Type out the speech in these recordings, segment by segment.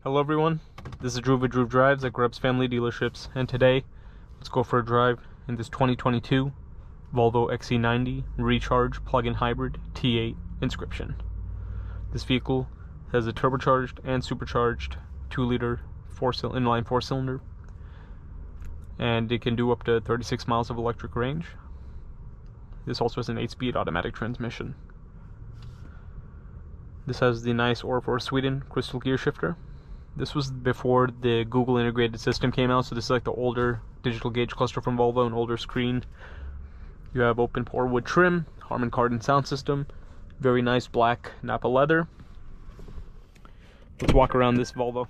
Hello everyone, this is Drew with Drew Drives at Grubbs Family Dealerships, and today let's go for a drive in this 2022 Volvo XC90 Recharge plug-in hybrid T8 Inscription. This vehicle has a turbocharged and supercharged 2-liter inline 4-cylinder, and it can do up to 36 miles of electric range. This also has an 8-speed automatic transmission. This has the nice Orfor Sweden crystal gear shifter. This was before the Google integrated system came out, so this is like the older digital gauge cluster from Volvo, an older screen. You have open pore wood trim, Harman Kardon sound system, very nice black Napa leather. Let's walk around this Volvo.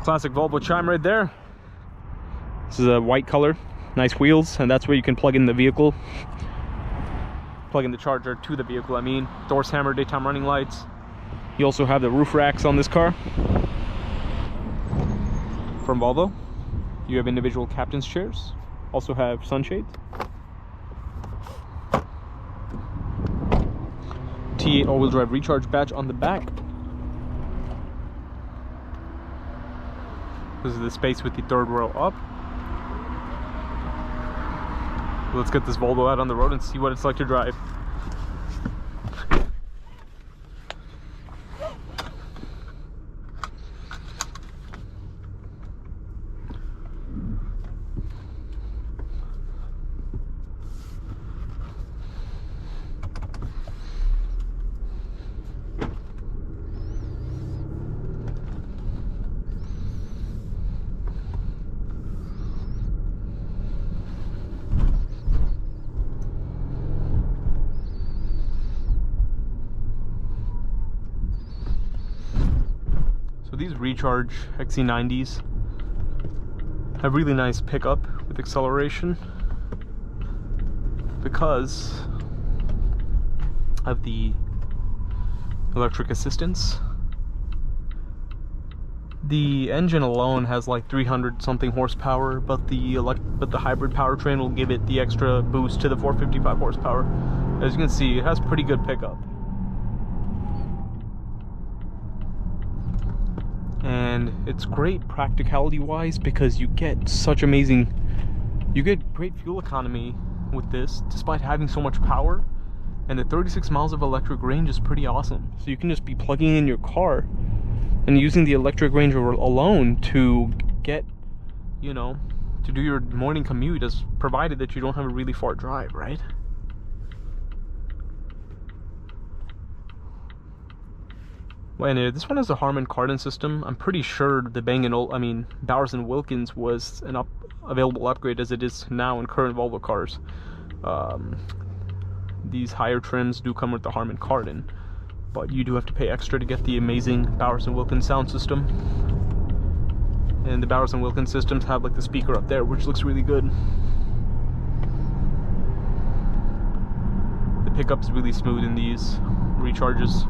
Classic Volvo chime right there. This is a white color, nice wheels, and that's where you can plug in the vehicle. Plug in the charger to the vehicle, Doors hammer, daytime running lights. You also have the roof racks on this car from Volvo. You have individual captain's chairs. Also have sunshades. T8 all-wheel drive recharge badge on the back. This is the space with the third row up. Let's get this Volvo out on the road and see what it's like to drive. So these Recharge XC90s have really nice pickup with acceleration because of the electric assistance. The engine alone has like 300 something horsepower, but the hybrid powertrain will give it the extra boost to the 455 horsepower. As you can see, it has pretty good pickup. And it's great practicality wise because you get great fuel economy with this despite having so much power, and the 36 miles of electric range is pretty awesome. So you can just be plugging in your car and using the electric range alone to get, to do your morning commute, as provided that you don't have a really far drive, right? And this one has a Harman Kardon system. I'm pretty sure the Bowers & Wilkins was an available upgrade as it is now in current Volvo cars. These higher trims do come with the Harman Kardon, but you do have to pay extra to get the amazing Bowers & Wilkins sound system. And the Bowers & Wilkins systems have like the speaker up there, which looks really good. The pickup's really smooth in these recharges.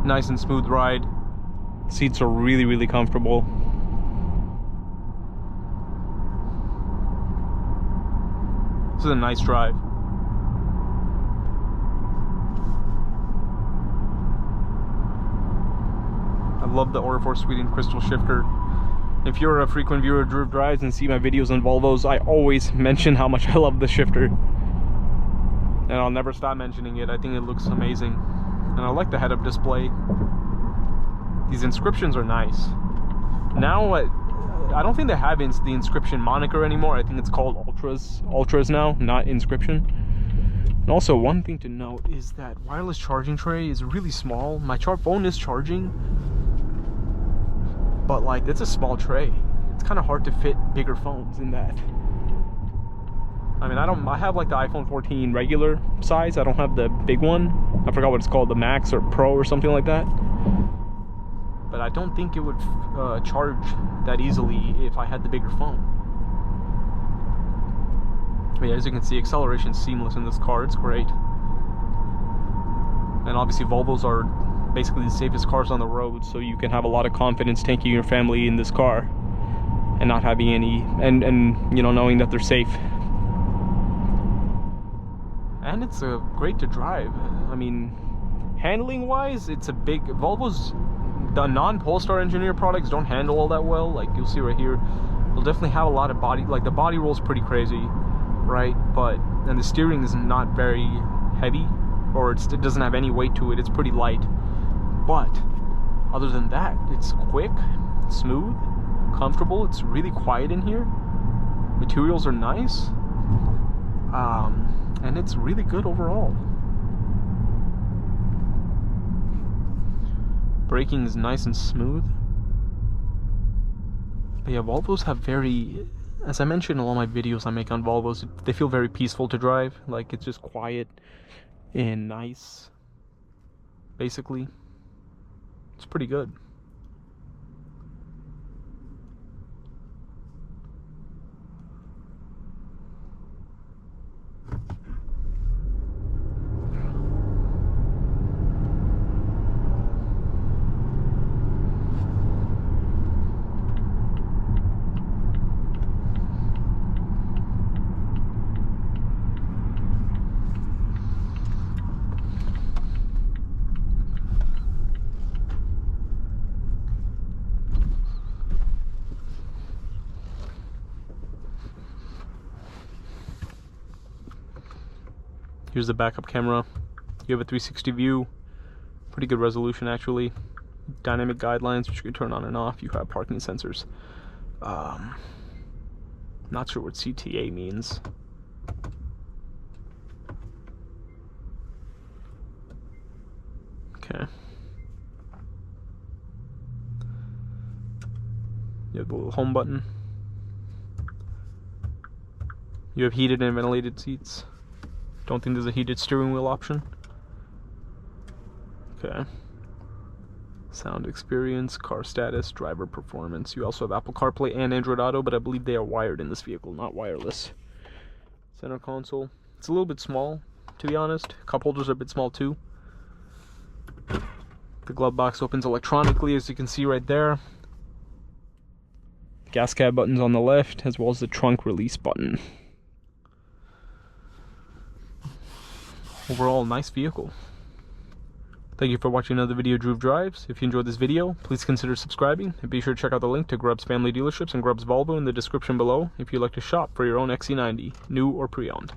Nice and smooth ride. Seats are really, really comfortable. This is a nice drive. I love the Orfor Sweden crystal shifter. If you're a frequent viewer of Drew Drives and see my videos on Volvos, I always mention how much I love the shifter. And I'll never stop mentioning it. I think it looks amazing. And I like the head-up display. These Inscriptions are nice. Now, I don't think they have the Inscription moniker anymore. I think it's called Ultras now, not Inscription. And also, one thing to note is that wireless charging tray is really small. My phone is charging, but like, it's a small tray. It's kind of hard to fit bigger phones in that. I have like the iPhone 14 regular size. I don't have the big one. I forgot what it's called, the Max or Pro or something like that. But I don't think it would charge that easily if I had the bigger phone. But yeah, as you can see, acceleration's seamless in this car. It's great. And obviously Volvos are basically the safest cars on the road, so you can have a lot of confidence taking your family in this car and not having any, and you know, knowing that they're safe. And it's great to drive. I mean, handling wise, it's a big, Volvo's, the non-Polestar engineered products don't handle all that well. Like you'll see right here, they'll definitely have a lot of body, like the body roll's pretty crazy, right? But, and the steering is not very heavy, or it doesn't have any weight to it. It's pretty light. But other than that, it's quick, smooth, comfortable. It's really quiet in here. Materials are nice. And it's really good overall. Braking is nice and smooth. But yeah, Volvos have very, as I mentioned in all my videos I make on Volvos, they feel very peaceful to drive. Like it's just quiet and nice, basically. It's pretty good. Here's the backup camera. You have a 360 view. Pretty good resolution actually. Dynamic guidelines, which you can turn on and off. You have parking sensors. Not sure what CTA means. Okay. You have the little home button. You have heated and ventilated seats. Don't think there's a heated steering wheel option. Okay. Sound experience, car status, driver performance. You also have Apple CarPlay and Android Auto, but I believe they are wired in this vehicle, not wireless. Center console. It's a little bit small, to be honest. Cup holders are a bit small too. The glove box opens electronically, as you can see right there. Gas cab buttons on the left, as well as the trunk release button. Overall, nice vehicle. Thank you for watching another video of Dhruv Drives. If you enjoyed this video, please consider subscribing, and be sure to check out the link to Grubb's family dealerships and Grubb's Volvo in the description below if you'd like to shop for your own XC90, new or pre-owned.